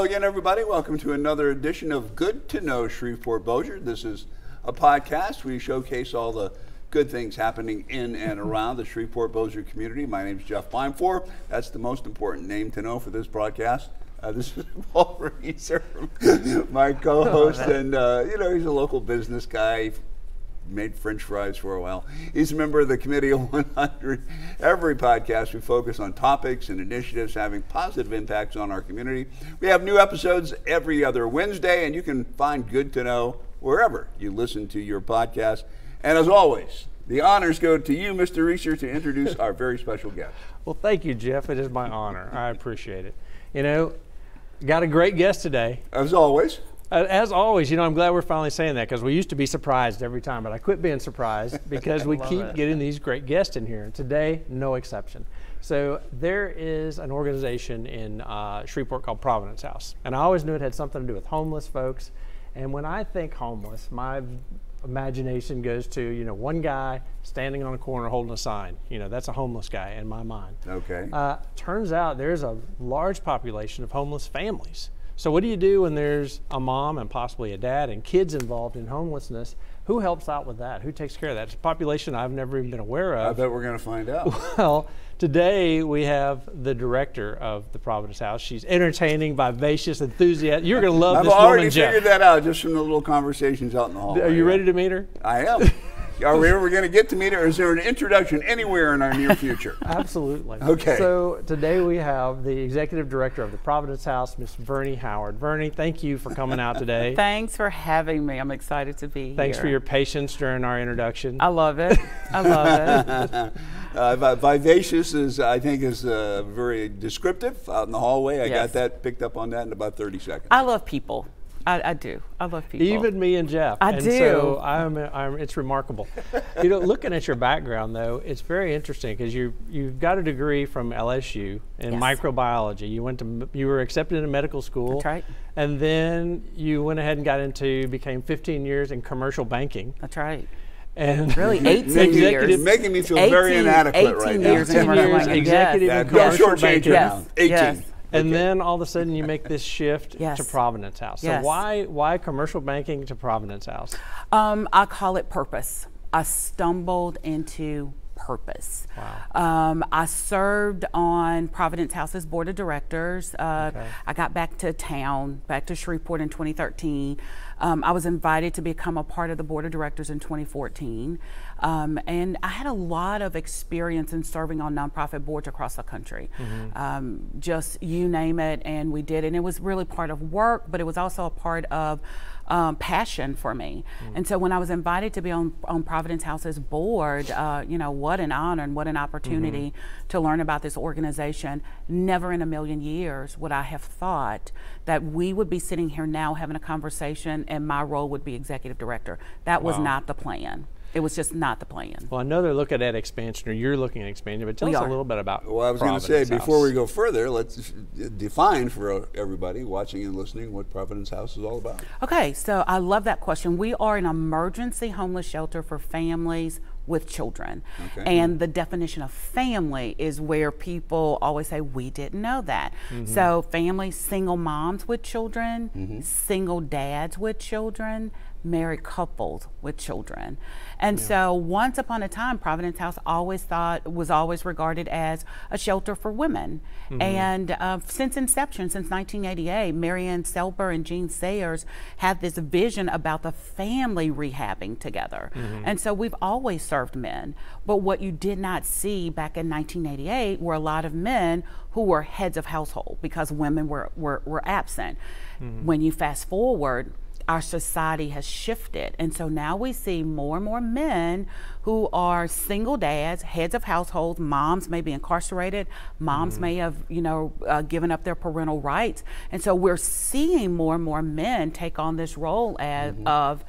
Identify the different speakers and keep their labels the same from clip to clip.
Speaker 1: again, everybody. Welcome to another edition of Good to Know Shreveport-Bossier. This is a podcast. We showcase all the good things happening in and around the Shreveport-Bossier community. My name is Jeff Bimefor. That's the most important name to know for this broadcast. This is Paul Verni, my co-host, and he's a local business guy. Made French fries for a while. He's a member of the Committee of 100. Every podcast we focus on topics and initiatives having positive impacts on our community. We have new episodes every other Wednesday, and you can find Good to Know wherever you listen to your podcast. And as always, the honors go to you, Mr. Reeser, to introduce our very special guest.
Speaker 2: Well, thank you, Jeff. It is my honor. I appreciate it. You know, got a great guest today.
Speaker 1: As always.
Speaker 2: As always, I'm glad we're finally saying that, because we used to be surprised every time, but I quit being surprised because we keep getting these great guests in here. And today, no exception. So there is an organization in Shreveport called Providence House. And I always knew it had something to do with homeless folks. And when I think homeless, my imagination goes to, one guy standing on a corner holding a sign. That's a homeless guy in my mind.
Speaker 1: Okay.
Speaker 2: Turns out there's a large population of homeless families. So what do you do when there's a mom and possibly a dad and kids involved in homelessness? Who helps out with that? Who takes care of that? It's a population I've never even been aware of.
Speaker 1: I bet we're going to find out.
Speaker 2: Well, today we have the director of the Providence House. She's entertaining, vivacious, enthusiastic. You're going to love this woman, Jeff.
Speaker 1: I've already figured that out just from the little conversations out in the hallway.
Speaker 2: Are you ready to meet her?
Speaker 1: I am. Are we ever going to get to meet her, or is there an introduction anywhere in our near future?
Speaker 2: Absolutely.
Speaker 1: Okay.
Speaker 2: So today we have the executive director of the Providence House, Miss Verni Howard. Verni, thank you for coming out today.
Speaker 3: Thanks for having me. I'm excited to be here.
Speaker 2: Thanks for your patience during our introduction.
Speaker 3: I love it. I love it.
Speaker 1: Vivacious is very descriptive out in the hallway. I got that, picked up on that in about 30 seconds.
Speaker 3: I love people. I do. I love people.
Speaker 2: Even me and Jeff.
Speaker 3: I
Speaker 2: do. So it's remarkable. Looking at your background, though, it's very interesting because you've got a degree from LSU in microbiology. You were accepted into medical school.
Speaker 3: That's right.
Speaker 2: And then you went ahead and became 15 years in commercial banking.
Speaker 3: That's right.
Speaker 2: And
Speaker 3: really 18 years.
Speaker 1: Making me feel very inadequate right now.
Speaker 3: 18 years
Speaker 2: executive in commercial banking.
Speaker 3: Yes.
Speaker 1: 18.
Speaker 3: Yes.
Speaker 2: And then all of a sudden you make this shift to Providence House. So why commercial banking to Providence House?
Speaker 3: I call it purpose. I stumbled into purpose.
Speaker 2: Wow.
Speaker 3: I served on Providence House's board of directors. I got back to Shreveport in 2013. I was invited to become a part of the board of directors in 2014. And I had a lot of experience in serving on nonprofit boards across the country. Mm-hmm. Just you name it, and we did. And it was really part of work, but it was also a part of passion for me. And so when I was invited to be on Providence House's board, what an honor and what an opportunity to learn about this organization. Never in a million years would I have thought that we would be sitting here now having a conversation and my role would be executive director. That was not the plan. It was just not the plan.
Speaker 2: Well, I know they're looking at expansion, or you're looking at expansion, but tell us a little bit about
Speaker 1: Well, I was going to say, before we go further, let's define for everybody watching and listening what Providence House is all about.
Speaker 3: Okay, so I love that question. We are an emergency homeless shelter for families with children. And the definition of family is where people always say, we didn't know that. So families, single moms with children, single dads with children, married couples with children. And so once upon a time, Providence House was always regarded as a shelter for women. And since inception, since 1988, Marianne Selber and Jean Sayers had this vision about the family rehabbing together. And so we've always served men. But what you did not see back in 1988 were a lot of men who were heads of household because women were absent. When you fast forward, our society has shifted. And so now we see more and more men who are single dads, heads of households. Moms may be incarcerated. Moms may have, given up their parental rights. And so we're seeing more and more men take on this role of,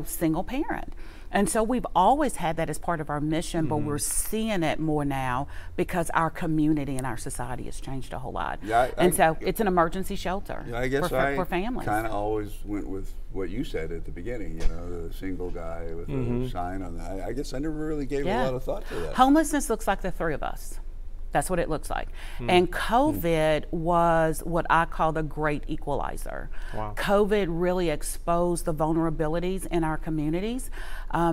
Speaker 3: single parent. And so we've always had that as part of our mission, but we're seeing it more now because our community and our society has changed a whole lot. So it's an emergency shelter for families.
Speaker 1: Kind of always went with what you said at the beginning, the single guy with a sign on that. I guess I never really gave a lot of thought to that.
Speaker 3: Homelessness looks like the three of us. That's what it looks like. And COVID was what I call the great equalizer.
Speaker 2: Wow.
Speaker 3: COVID really exposed the vulnerabilities in our communities.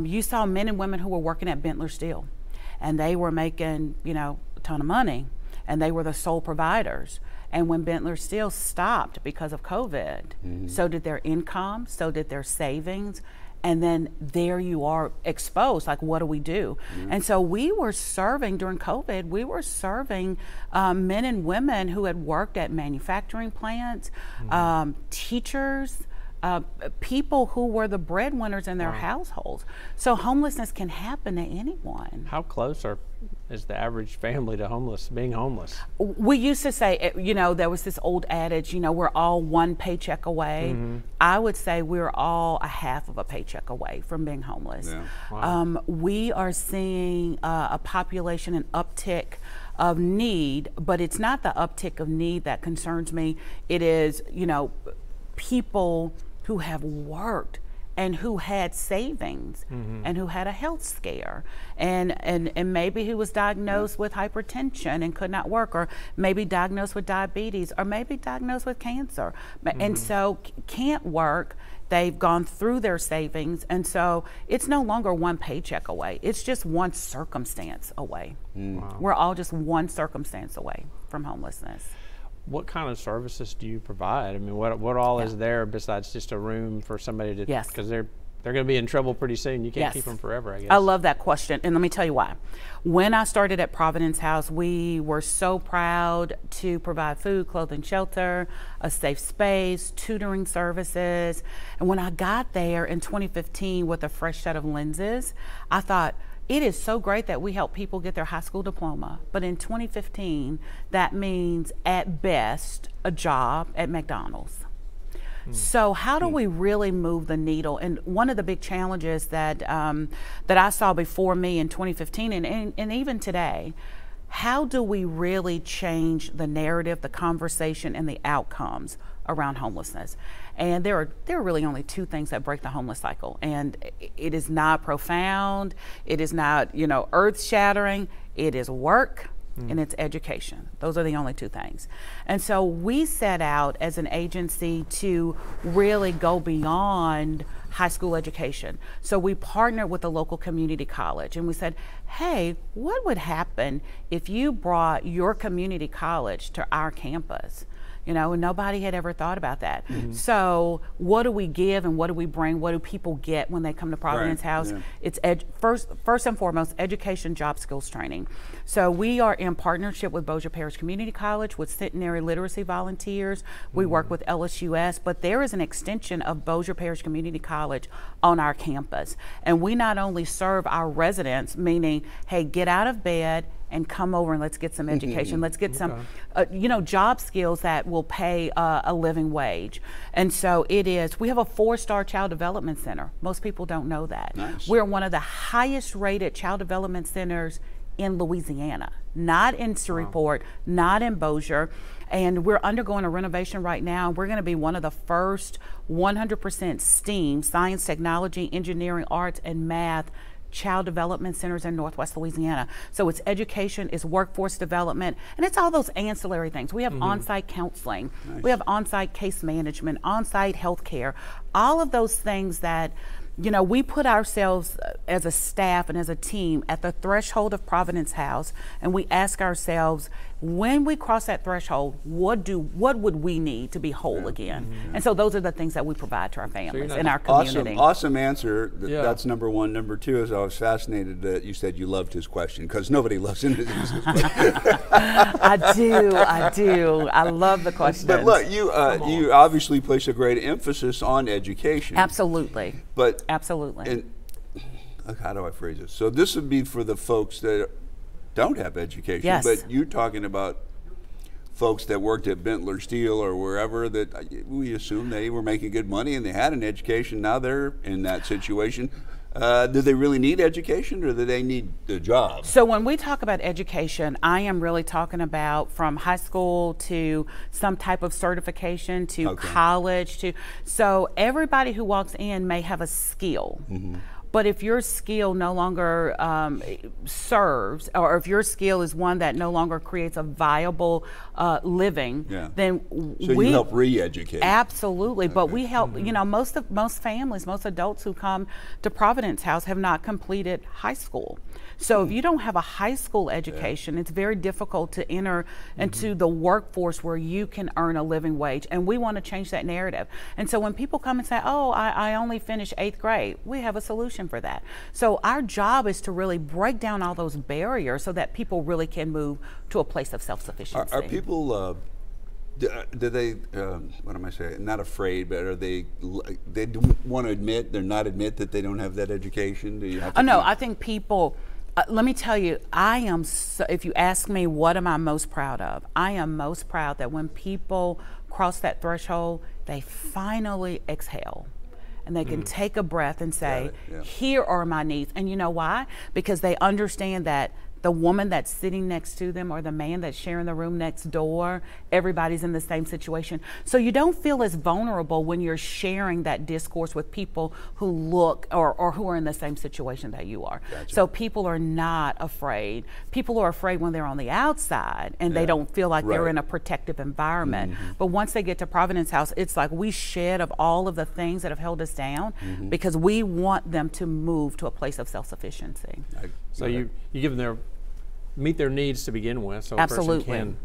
Speaker 3: You saw men and women who were working at Bentler Steel, and they were making, you know, a ton of money, and they were the sole providers. And when Bentler Steel stopped because of COVID, so did their income, so did their savings. And then there you are exposed, like, what do we do? And so we were serving, during COVID, we were serving men and women who had worked at manufacturing plants, teachers, people who were the breadwinners in their households. So homelessness can happen to anyone.
Speaker 2: How close is the average family to being homeless?
Speaker 3: We used to say, you know, there was this old adage, you know, we're all one paycheck away. I would say we're all a half of a paycheck away from being homeless.
Speaker 1: Yeah.
Speaker 2: Wow.
Speaker 3: We are seeing a population, an uptick of need, but it's not the uptick of need that concerns me. It is, you know, people who have worked and who had savings and who had a health scare and maybe who was diagnosed with hypertension and could not work, or maybe diagnosed with diabetes, or maybe diagnosed with cancer, and so can't work. They've gone through their savings, and so it's no longer one paycheck away. It's just one circumstance away.
Speaker 2: Wow.
Speaker 3: We're all just one circumstance away from homelessness.
Speaker 2: What kind of services do you provide? I mean, what all is there besides just a room for somebody to?
Speaker 3: Yes.
Speaker 2: Because they're going to be in trouble pretty soon. You can't keep them forever, I guess.
Speaker 3: I love that question, and let me tell you why. When I started at Providence House, we were so proud to provide food, clothing, shelter, a safe space, tutoring services. And when I got there in 2015 with a fresh set of lenses, I thought, it is so great that we help people get their high school diploma, but in 2015, that means at best a job at McDonald's. So how do we really move the needle? And one of the big challenges that that I saw before me in 2015 and even today, how do we really change the narrative, the conversation, and the outcomes around homelessness? And there are really only two things that break the homeless cycle, and it is not profound, it is not, you know, earth-shattering. It is work and it's education. Those are the only two things. And so we set out as an agency to really go beyond high school education. So we partnered with a local community college, and we said, hey, what would happen if you brought your community college to our campus? You know, and nobody had ever thought about that. So what do we give and what do we bring? What do people get when they come to Providence House? It's first and foremost, education, job skills training. So we are in partnership with Bossier Parish Community College, with centenary literacy volunteers. We work with LSUS, but there is an extension of Bossier Parish Community College on our campus. And we not only serve our residents, meaning, hey, get out of bed and come over and let's get some education. Let's get some, you know, job skills that will pay a living wage. And so it is, we have a 4-star child development center. Most people don't know that.
Speaker 1: Nice.
Speaker 3: We're one of the highest rated child development centers in Louisiana, not in Shreveport, not in Bossier. And we're undergoing a renovation right now. We're going to be one of the first 100% STEAM, science, technology, engineering, arts, and math child development centers in Northwest Louisiana. So it's education, it's workforce development, and it's all those ancillary things. We have on-site counseling, we have on-site case management, on-site health care, all of those things that, you know, we put ourselves as a staff and as a team at the threshold of Providence House, and we ask ourselves, when we cross that threshold, what would we need to be whole again? And so those are the things that we provide to our families and our community.
Speaker 1: Awesome answer. That's number one. Number two is I was fascinated that you said you loved his question, because nobody loves his question.
Speaker 3: I do. I love the question.
Speaker 1: But look, you obviously place a great emphasis on education.
Speaker 3: Absolutely.
Speaker 1: But
Speaker 3: absolutely.
Speaker 1: And how do I phrase this? So this would be for the folks that don't have education, but you're talking about folks that worked at Bentler Steel or wherever, that we assume they were making good money and they had an education. Now they're in that situation. Do they really need education, or do they need a job?
Speaker 3: So when we talk about education, I am really talking about from high school to some type of certification to college. So everybody who walks in may have a skill. But if your skill no longer serves, or if your skill is one that no longer creates a viable living, then
Speaker 1: so you help re-educate.
Speaker 3: Absolutely, but we help. You know, most families, most adults who come to Providence House have not completed high school. So if you don't have a high school education, it's very difficult to enter into the workforce where you can earn a living wage. And we want to change that narrative. And so when people come and say, oh, I only finished 8th grade, we have a solution for that. So our job is to really break down all those barriers so that people really can move to a place of self-sufficiency.
Speaker 1: Are people, do they, what am I saying, not afraid, but are they don't want to admit, they're not admit that they don't have that education? Do you have to
Speaker 3: no, I think people, let me tell you, I am, if you ask me what am I most proud of, I am most proud that when people cross that threshold, they finally exhale. And they can take a breath and say, here are my needs. And you know why? Because they understand that the woman that's sitting next to them or the man that's sharing the room next door, everybody's in the same situation. So you don't feel as vulnerable when you're sharing that discourse with people who look or who are in the same situation that you are. Gotcha. So people are not afraid. People are afraid when they're on the outside and they don't feel like they're in a protective environment. But once they get to Providence House, it's like we shed of all of the things that have held us down because we want them to move to a place of self-sufficiency.
Speaker 2: So you give them meet their needs to begin with, so a person can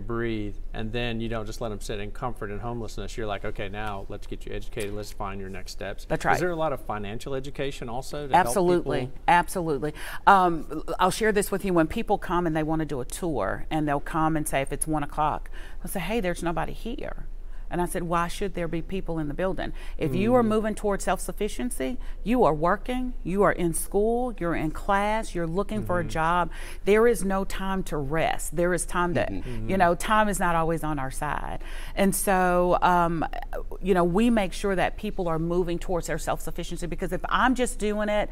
Speaker 2: breathe, and then you don't just let them sit in comfort and homelessness. You're like, okay, now let's get you educated, let's find your next steps.
Speaker 3: That's right.
Speaker 2: Is there a lot of financial education also to
Speaker 3: Absolutely,
Speaker 2: help people?
Speaker 3: Absolutely. I'll share this with you. When people come and they want to do a tour, and they'll come and say, if it's 1 o'clock, they'll say, hey, there's nobody here. And I said, why should there be people in the building? If you are moving towards self-sufficiency, you are working, you are in school, you're in class, you're looking for a job. There is no time to rest. There is time to, you know, time is not always on our side. And so, you know, we make sure that people are moving towards their self-sufficiency, because if I'm just doing it,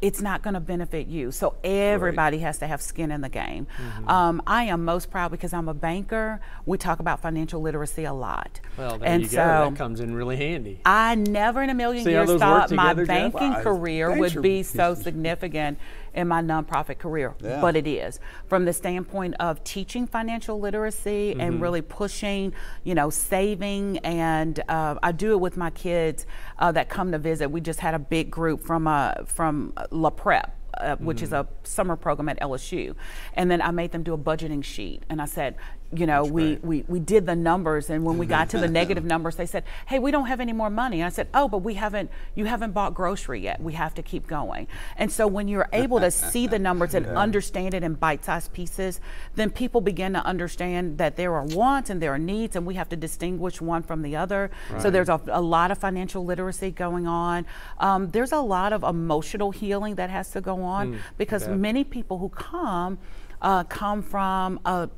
Speaker 3: it's not going to benefit you. So everybody has to have skin in the game. I am most proud because I'm a banker. We talk about financial literacy a lot.
Speaker 2: Well, there you go. That comes in really handy.
Speaker 3: I never in a million years thought my banking career would be so significant in my nonprofit career, but it is. From the standpoint of teaching financial literacy and really pushing, you know, saving, and I do it with my kids that come to visit. We just had a big group from La Prep, which is a summer program at LSU, and then I made them do a budgeting sheet, and I said, you know, we did the numbers, and when we got to the negative numbers, they said, hey, we don't have any more money. And I said, oh, but you haven't bought grocery yet. We have to keep going. And so when you're able to see the numbers and understand it in bite-sized pieces, then people begin to understand that there are wants and there are needs, and we have to distinguish one from the other. So there's a lot of financial literacy going on. There's a lot of emotional healing that has to go on, because many people who come from a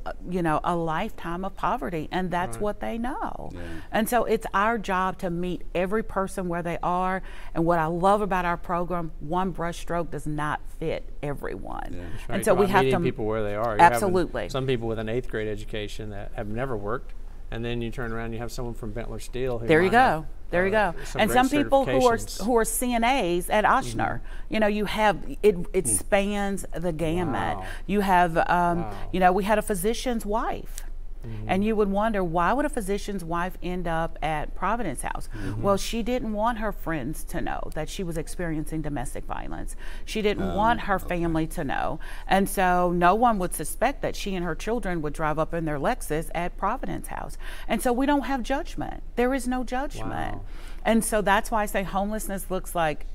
Speaker 3: lifetime of poverty, and that's what they know. And so it's our job to meet every person where they are. And what I love about our program, one brush stroke does not fit everyone. And so we have to meet
Speaker 2: people where they are.
Speaker 3: Absolutely.
Speaker 2: Some people with an 8th grade education that have never worked, and then you turn around and you have someone from Bentler Steel who
Speaker 3: there you go. There you go. And some people who are CNAs at Ochsner, you know, you have, it spans the gamut. You have, you know, we had a physician's wife. And you would wonder, why would a physician's wife end up at Providence House? Well, she didn't want her friends to know that she was experiencing domestic violence. She didn't want her family to know. And so no one would suspect that she and her children would drive up in their Lexus at Providence House. And so we don't have judgment. There is no judgment. And so that's why I say homelessness looks like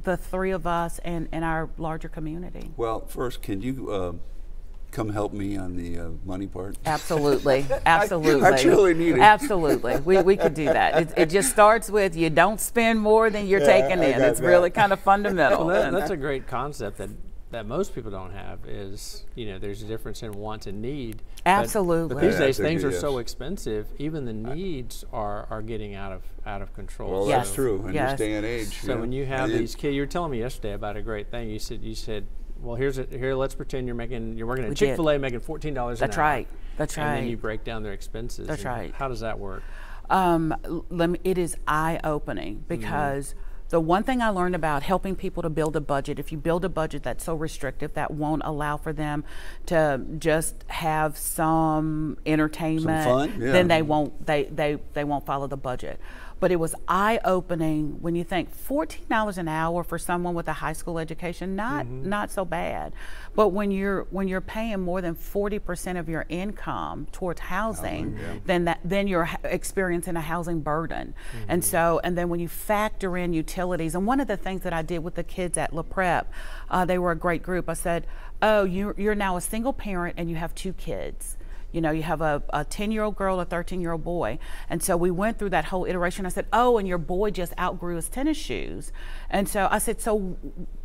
Speaker 3: the three of us in our larger community.
Speaker 1: Well, first, can you come help me on the money part?
Speaker 3: Absolutely, absolutely.
Speaker 1: I truly need it.
Speaker 3: Absolutely, we could do that. It just starts with you don't spend more than you're taking in. It's really kind of fundamental.
Speaker 2: Well, that's a great concept that most people don't have, is, you know, there's a difference in want and need.
Speaker 3: Absolutely.
Speaker 2: But these days things are so expensive, even the needs are getting out of control.
Speaker 1: Well, that's true in this day and age.
Speaker 2: So when you have these kids, you were telling me yesterday about a great thing. You said, well, here, let's pretend you're working at Chick-fil-A, making $14 an hour.
Speaker 3: That's right. That's right.
Speaker 2: And then you break down their expenses.
Speaker 3: That's right.
Speaker 2: How does that work?
Speaker 3: It is eye-opening, because The one thing I learned about helping people to build a budget, if you build a budget that's so restrictive that won't allow for them to just have some entertainment,
Speaker 1: Some fun, yeah.
Speaker 3: then they won't follow the budget. But it was eye-opening when you think $14 an hour for someone with a high school education, not so bad. But when you're paying more than 40% of your income towards housing, then you're experiencing a housing burden. And then when you factor in utilities, and one of the things that I did with the kids at La Prep, they were a great group. I said, "Oh, you're now a single parent and you have 2 kids. You know, you have a 10-year-old girl, a 13-year-old boy." And so we went through that whole iteration. I said, "Oh, and your boy just outgrew his tennis shoes." And so I said, "So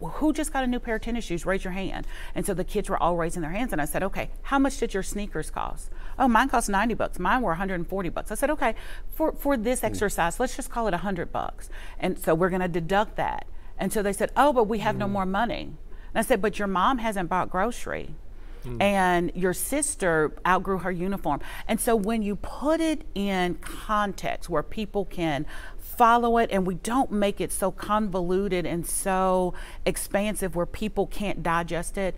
Speaker 3: who just got a new pair of tennis shoes? Raise your hand." And so the kids were all raising their hands. And I said, "Okay, how much did your sneakers cost?" "Oh, mine cost $90. Mine were $140. I said, "Okay, for this exercise, let's just call it $100. And so we're going to deduct that." And so they said, "Oh, but we have no more money." And I said, "But your mom hasn't bought grocery. And your sister outgrew her uniform." And so when you put it in context where people can follow it, and we don't make it so convoluted and so expansive where people can't digest it,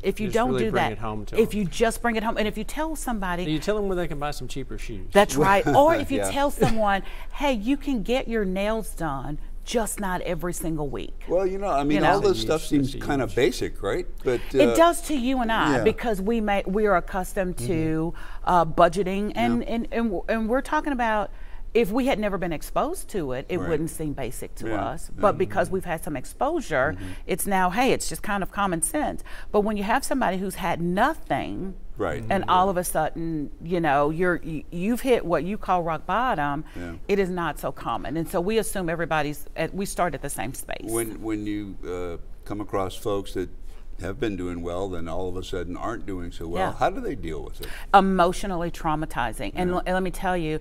Speaker 3: if you
Speaker 2: Just
Speaker 3: don't
Speaker 2: really
Speaker 3: do
Speaker 2: bring
Speaker 3: that,
Speaker 2: it home to
Speaker 3: if
Speaker 2: them.
Speaker 3: you just bring it home, and if you tell somebody,
Speaker 2: You tell them where they can buy some cheaper shoes.
Speaker 3: that's right, or if you
Speaker 1: Yeah.
Speaker 3: tell someone, "Hey, you can get your nails done, just not every single week."
Speaker 1: Well, I mean,
Speaker 3: know.
Speaker 1: all this stuff
Speaker 2: That's
Speaker 1: seems
Speaker 2: a
Speaker 1: kind of
Speaker 2: huge-
Speaker 1: basic, right? But
Speaker 3: It does to you and I,
Speaker 1: yeah.
Speaker 3: because we are accustomed to budgeting, and we're talking about, if we had never been exposed to it, it
Speaker 1: Right.
Speaker 3: wouldn't seem basic to
Speaker 1: Yeah.
Speaker 3: us. But because we've had some exposure, it's now, hey, it's just kind of common sense. But when you have somebody who's had nothing,
Speaker 1: Right.
Speaker 3: and all of a sudden, you've hit what you call rock bottom, it is not so common. And so we assume we start at the same space.
Speaker 1: When you come across folks that have been doing well, then all of a sudden aren't doing so well,
Speaker 3: Yeah.
Speaker 1: how do they deal with it?
Speaker 3: Emotionally traumatizing. And let me tell you,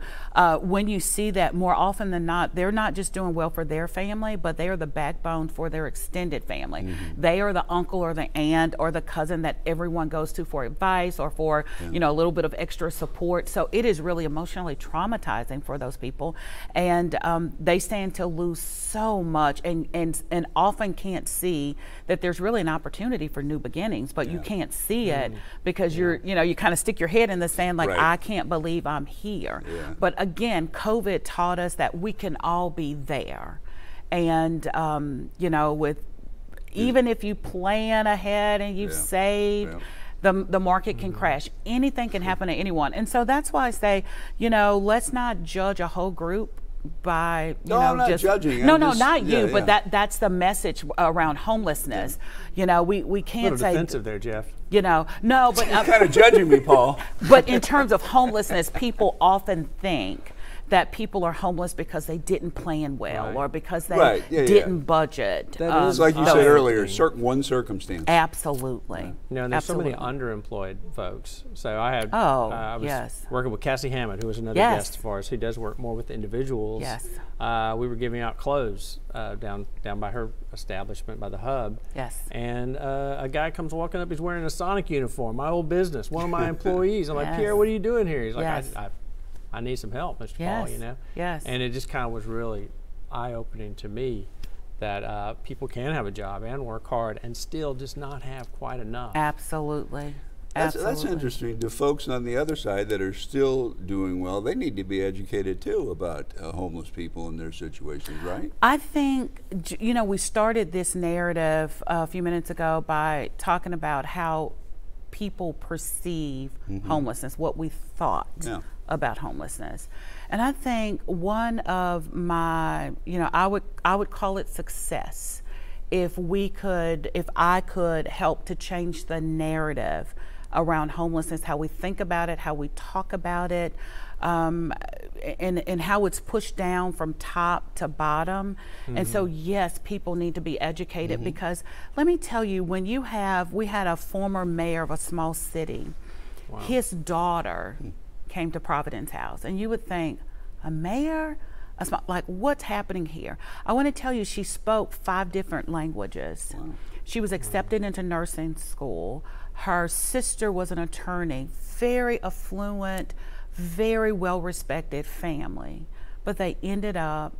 Speaker 3: when you see that, more often than not, they're not just doing well for their family, but they are the backbone for their extended family. They are the uncle or the aunt or the cousin that everyone goes to for advice or for a little bit of extra support. So it is really emotionally traumatizing for those people, and they stand to lose so much, and often can't see that there's really an opportunity for new beginnings, but you can't see it because you kind of stick your head in the sand like,
Speaker 1: Right.
Speaker 3: I can't believe I'm here.
Speaker 1: Yeah.
Speaker 3: But again, COVID taught us that we can all be there. And, even if you plan ahead and you've saved, the market can crash. Anything can happen to anyone. And so that's why I say, let's not judge a whole group by
Speaker 1: I'm not judging.
Speaker 3: No,
Speaker 1: I'm just-
Speaker 3: not you,
Speaker 1: yeah,
Speaker 3: but
Speaker 1: yeah.
Speaker 3: that's the message around homelessness. We
Speaker 2: A
Speaker 3: can't
Speaker 2: little
Speaker 3: say
Speaker 2: defensive there, Jeff.
Speaker 3: no, but
Speaker 1: Kind of judging me, Paul.
Speaker 3: but in terms of homelessness, people often think that people are homeless because they didn't plan well,
Speaker 2: Right.
Speaker 3: or because they
Speaker 1: Right, yeah, yeah.
Speaker 3: didn't budget.
Speaker 2: That is
Speaker 1: It's like you
Speaker 2: those
Speaker 1: said
Speaker 2: are
Speaker 1: earlier,
Speaker 2: things.
Speaker 1: one circumstance.
Speaker 3: Absolutely.
Speaker 2: And there's so many
Speaker 3: Absolutely.
Speaker 2: underemployed folks. So I had,
Speaker 3: Oh,
Speaker 2: I was
Speaker 3: yes.
Speaker 2: working with Cassie Hammond, who was another
Speaker 3: Yes.
Speaker 2: guest of ours, who does work more with individuals.
Speaker 3: Yes.
Speaker 2: We were giving out clothes down by her establishment, by the hub.
Speaker 3: Yes.
Speaker 2: And a guy comes walking up, he's wearing a Sonic uniform, my old business, one of my employees. I'm like,
Speaker 3: Yes.
Speaker 2: Pierre, what are you doing here? He's like,
Speaker 3: Yes.
Speaker 2: I need some help, Mr. Paul,
Speaker 3: Yes. Yes.
Speaker 2: And it just kind of was really eye-opening to me that people can have a job and work hard and still just not have quite enough.
Speaker 3: Absolutely.
Speaker 1: That's
Speaker 3: Absolutely.
Speaker 1: interesting. The folks on the other side that are still doing well, they need to be educated too about homeless people and their situations, right?
Speaker 3: I think, we started this narrative a few minutes ago by talking about how people perceive homelessness, what we thought about homelessness. And I think one of my, I would call it success if I could help to change the narrative around homelessness, how we think about it, how we talk about it, and how it's pushed down from top to bottom. And so, yes, people need to be educated, because let me tell you, we had a former mayor of a small city.
Speaker 2: Wow.
Speaker 3: His daughter came to Providence House, and you would think, a mayor? Like, what's happening here? I want to tell you, she spoke 5 different languages. Wow. She was accepted into nursing school. Her sister was an attorney, very affluent, very well-respected family. but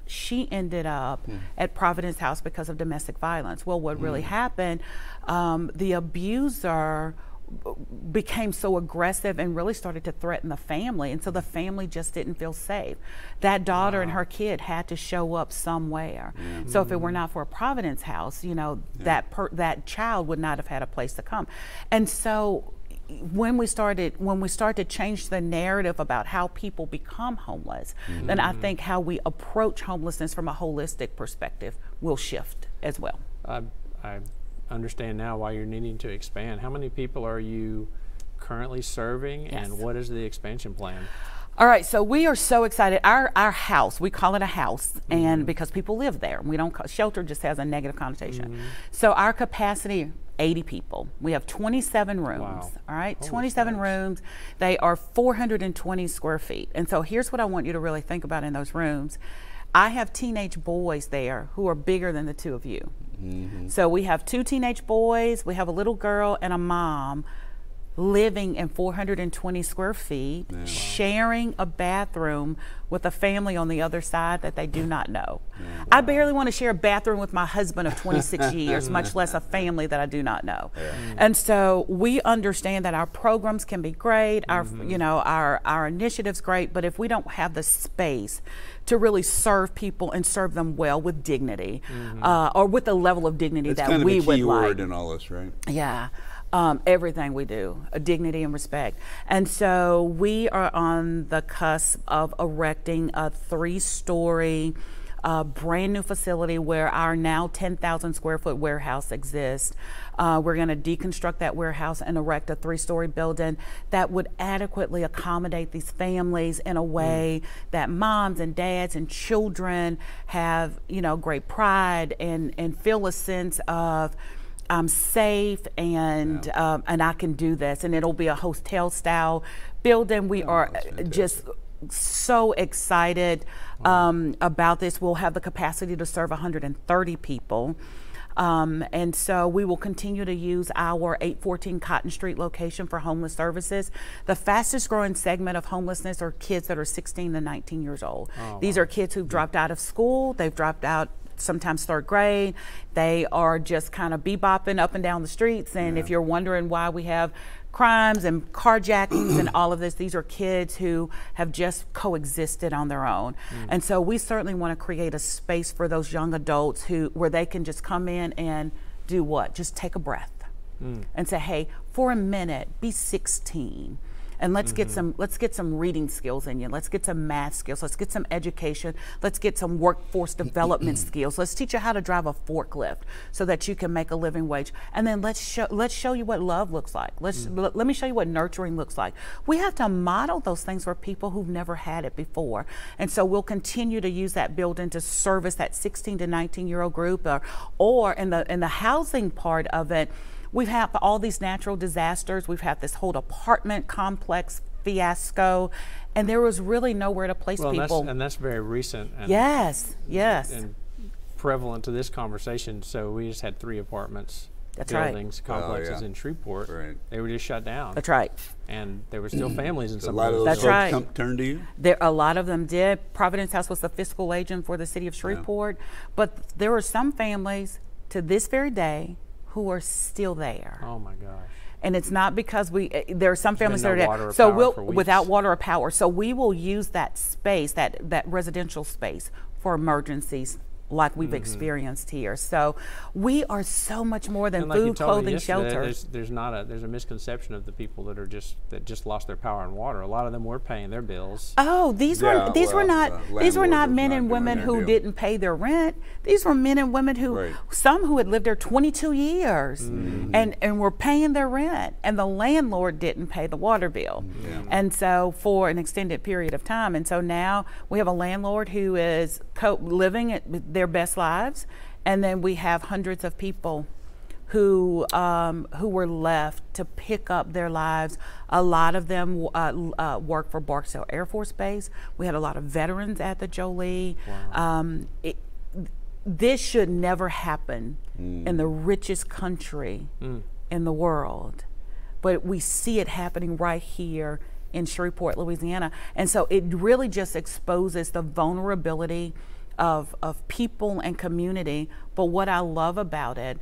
Speaker 3: she ended up at Providence House because of domestic violence. Well, what really happened, the abuser became so aggressive and really started to threaten the family, and so the family just didn't feel safe. That daughter and her kid had to show up somewhere. So if it were not for a Providence House, you know, that child would not have had a place to come. And so when we start to change the narrative about how people become homeless, then I think how we approach homelessness from a holistic perspective will shift as well.
Speaker 2: I understand now why you're needing to expand. How many people are you currently serving, and what is the expansion plan?
Speaker 3: All right, so we are so excited. Our house, we call it a house, and because people live there, we don't shelter just has a negative connotation. So our capacity, 80 people. We have 27 rooms.
Speaker 2: Wow.
Speaker 3: All right,
Speaker 2: Holy
Speaker 3: 27
Speaker 2: smokes.
Speaker 3: rooms. They are 420 square feet. And so here's what I want you to really think about in those rooms. I have teenage boys there who are bigger than the two of you. So we have 2 teenage boys, we have a little girl and a mom living in 420 square feet, sharing a bathroom with a family on the other side that they do not know. I barely want to share a bathroom with my husband of 26 years, much less a family that I do not know. And so we understand that our programs can be great, our you know, our initiatives great, but if we don't have the space to really serve people and serve them well with dignity, or with the level of dignity that
Speaker 1: kind of
Speaker 3: we
Speaker 1: a key
Speaker 3: would like.
Speaker 1: word in all this, right?
Speaker 3: Yeah. Everything we do, dignity and respect. And so we are on the cusp of erecting a 3-story brand new facility where our now 10,000 square foot warehouse exists. We're going to deconstruct that warehouse and erect a 3-story building that would adequately accommodate these families in a way that moms and dads and children have, you know, great pride and feel a sense of I'm safe and I can do this, and it'll be a hotel style building. We are just so excited about this. We'll have the capacity to serve 130 people. And so we will continue to use our 814 Cotton Street location for homeless services. The fastest growing segment of homelessness are kids that are 16 to 19 years old. These are kids who've dropped out of school, they've dropped out sometimes 3rd grade. They are just kind of bebopping up and down the streets, and if you're wondering why we have crimes and carjackings and all of this, these are kids who have just coexisted on their own. And so we certainly want to create a space for those young adults where they can just come in and do what? Just take a breath and say, hey, for a minute, be 16. And let's get some reading skills in you. Let's get some math skills. Let's get some education. Let's get some workforce development skills. Let's teach you how to drive a forklift so that you can make a living wage. And then let's show you what love looks like. Let me show you what nurturing looks like. We have to model those things for people who've never had it before. And so we'll continue to use that building to service that 16 to 19-year-old group, or in the housing part of it. We've had all these natural disasters. We've had this whole apartment complex fiasco, and there was really nowhere to place people.
Speaker 2: And that's very recent. And,
Speaker 3: yes.
Speaker 2: And prevalent to this conversation. So we just had 3 apartments, buildings, complexes in Shreveport. They were just shut down.
Speaker 3: That's right.
Speaker 2: And there were still families in some
Speaker 1: of those.
Speaker 3: That's right.
Speaker 1: Turned to you?
Speaker 3: A lot of them did. Providence House was the fiscal agent for the city of Shreveport, but there were some families to this very day who are still there.
Speaker 2: Oh my gosh.
Speaker 3: And it's not because there are some families that are there.
Speaker 2: So
Speaker 3: without water or power. So we will use that space, that residential space, for emergencies like we've experienced here. So we are so much more than food, clothing, shelter.
Speaker 2: There's a misconception of the people that just lost their power and water. A lot of them were paying their bills.
Speaker 3: Oh, these were not men and women who didn't pay their rent. These were men and women some who had lived there 22 years and were paying their rent, and the landlord didn't pay the water bill. And so for an extended period of time. And so now we have a landlord who is living their best lives, and then we have hundreds of people who were left to pick up their lives. A lot of them work for Barksdale Air Force Base. We had a lot of veterans at the Jolie. Wow. This should never happen in the richest country in the world, but we see it happening right here in Shreveport, Louisiana. And so it really just exposes the vulnerability of people and community. But what I love about it,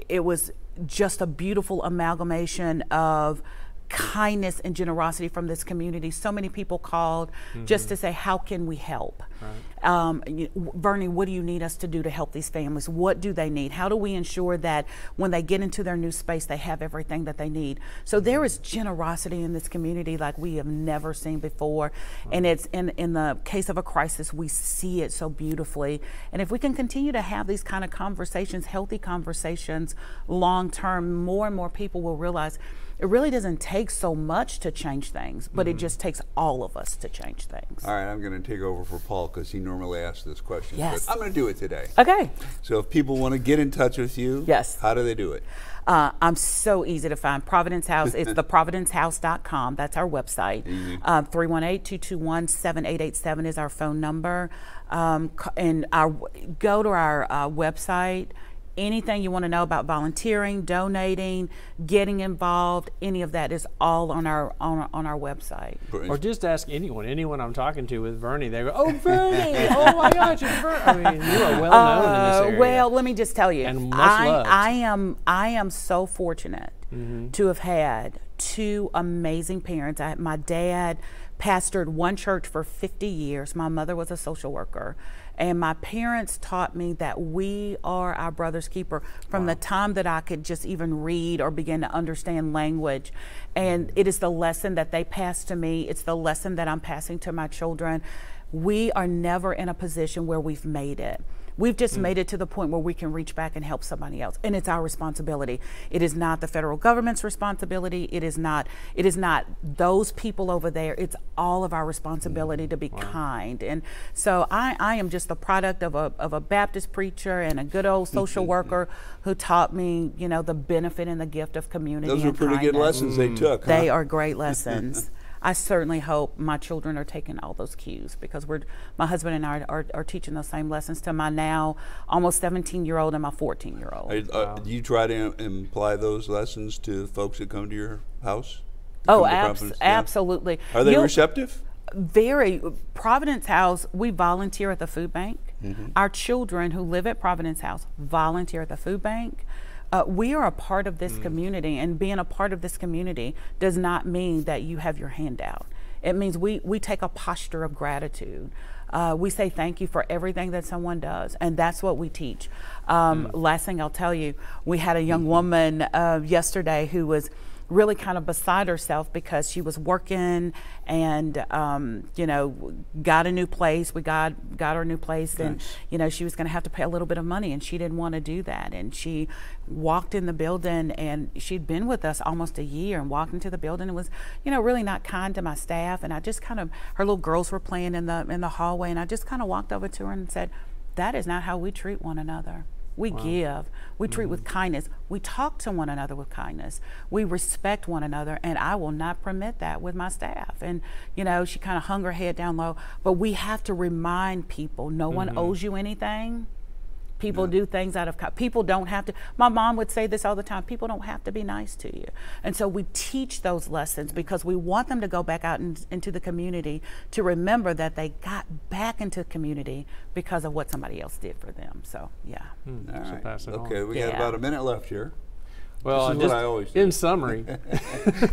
Speaker 3: it was just a beautiful amalgamation of kindness and generosity from this community. So many people called just to say, how can we help? Right. Verni, what do you need us to do to help these families? What do they need? How do we ensure that when they get into their new space, they have everything that they need? So there is generosity in this community like we have never seen before. Right. And it's in the case of a crisis, we see it so beautifully. And if we can continue to have these kind of conversations, healthy conversations, long term, more and more people will realize it really doesn't take so much to change things, but it just takes all of us to change things.
Speaker 1: All right, I'm going to take over for Paul because he normally asks this question.
Speaker 3: Yes.
Speaker 1: But I'm going to do it today.
Speaker 3: Okay.
Speaker 1: So if people want to get in touch with you,
Speaker 3: yes,
Speaker 1: how do they do it?
Speaker 3: I'm so easy to find. Providence House, it's theprovidencehouse.com. That's our website. 318-221-7887 is our phone number. And go to our website. Anything you want to know about volunteering, donating, getting involved, any of that is all on our website.
Speaker 2: Or just ask anyone I'm talking to with Verni. They go, "Oh, Verni! Oh my gosh, you're Verni!" I mean, you are well known in this area.
Speaker 3: Well, let me just tell you,
Speaker 2: and much loved.
Speaker 3: I am so fortunate to have had two amazing parents. My dad pastored one church for 50 years. My mother was a social worker. And my parents taught me that we are our brother's keeper from the time that I could just even read or begin to understand language. And it is the lesson that they passed to me. It's the lesson that I'm passing to my children. We are never in a position where we've made it. We've just made it to the point where we can reach back and help somebody else, and it's our responsibility. It is not the federal government's responsibility. It is not those people over there. It's all of our responsibility to be kind. And so I am just the product of a Baptist preacher and a good old social worker who taught me, the benefit and the gift of community.
Speaker 1: Those are pretty good lessons they took. Huh?
Speaker 3: They are great lessons. I certainly hope my children are taking all those cues, because my husband and I are teaching those same lessons to my now almost 17-year-old and my 14-year-old.
Speaker 1: Do you try to imply those lessons to folks that come to your house?
Speaker 3: Oh, absolutely.
Speaker 1: Are they receptive?
Speaker 3: Very. Providence House, we volunteer at the food bank. Our children who live at Providence House volunteer at the food bank. We are a part of this community, and being a part of this community does not mean that you have your hand out. It means we take a posture of gratitude. We say thank you for everything that someone does, and that's what we teach. Last thing I'll tell you, we had a young woman yesterday who was really kind of beside herself because she was working and got a new place. We got her a new place, and she was going to have to pay a little bit of money, and she didn't want to do that. And she walked in the building, and she'd been with us almost a year, and walked into the building and was really not kind to my staff. And I just kind of, her little girls were playing in the hallway, and I just kind of walked over to her and said, "That is not how we treat one another. We give, we treat with kindness, we talk to one another with kindness, we respect one another, and I will not permit that with my staff." And she kind of hung her head down low, but we have to remind people no one owes you anything. People do things out of, people don't have to, my mom would say this all the time, people don't have to be nice to you. And so we teach those lessons because we want them to go back out into the community to remember that they got back into the community because of what somebody else did for them. So, yeah.
Speaker 1: All right. Okay, we got about a minute left here.
Speaker 2: Well,
Speaker 1: this is what I always do.
Speaker 2: In summary,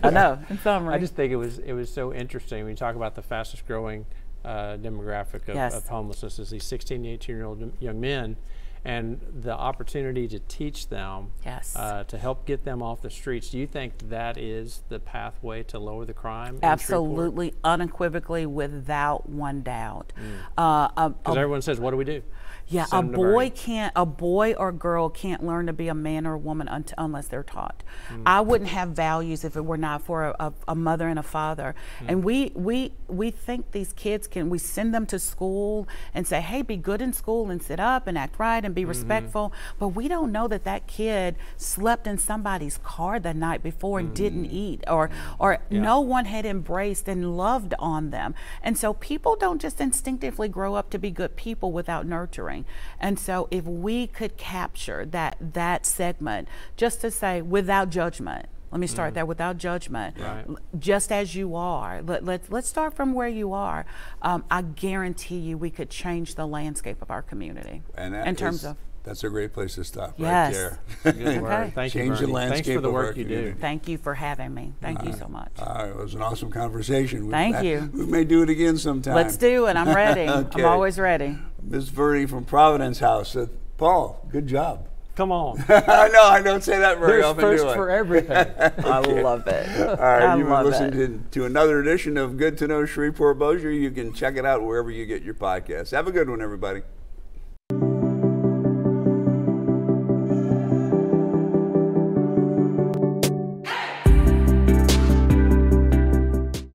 Speaker 3: I know. In summary,
Speaker 2: I just think it was so interesting when you talk about the fastest growing demographic of homelessness is these 16 to 18-year-old young men. And the opportunity to teach them, to help get them off the streets. Do you think that is the pathway to lower the crime?
Speaker 3: Absolutely, unequivocally, without one doubt.
Speaker 2: Because everyone says, what do we do?
Speaker 3: Yeah, a boy or girl can't learn to be a man or a woman unless they're taught. I wouldn't have values if it were not for a mother and a father. And we think these kids we send them to school and say, hey, be good in school and sit up and act right and be respectful. But we don't know that kid slept in somebody's car the night before and didn't eat, or no one had embraced and loved on them. And so people don't just instinctively grow up to be good people without nurturing. And so if we could capture that segment, just to say without judgment, Let me start there, without judgment.
Speaker 2: Right.
Speaker 3: Just as you are. Let's start from where you are. I guarantee you we could change the landscape of our community.
Speaker 1: And
Speaker 3: in terms of.
Speaker 1: That's a great place to stop
Speaker 3: Yes.
Speaker 1: right there.
Speaker 2: Good word. Thank you,
Speaker 1: Change the
Speaker 2: Verni.
Speaker 1: landscape
Speaker 2: Thanks for the
Speaker 1: of our
Speaker 2: work you do.
Speaker 1: community.
Speaker 3: Thank you for having me. Thank you so much.
Speaker 1: All right, it was an awesome conversation.
Speaker 3: Thank you.
Speaker 1: We may do it again sometime.
Speaker 3: Let's do it. I'm ready.
Speaker 1: Okay.
Speaker 3: I'm always ready.
Speaker 1: Ms. Verni from Providence House. Paul, good job.
Speaker 2: Come on.
Speaker 1: I don't say that very
Speaker 2: There's
Speaker 1: often,
Speaker 2: first
Speaker 1: do I?
Speaker 2: for everything.
Speaker 3: I love it.
Speaker 1: All right,
Speaker 3: I
Speaker 1: you've been
Speaker 3: love
Speaker 1: listening to another edition of Good to Know Shreveport-Bossier. You can check it out wherever you get your podcasts. Have a good one, everybody.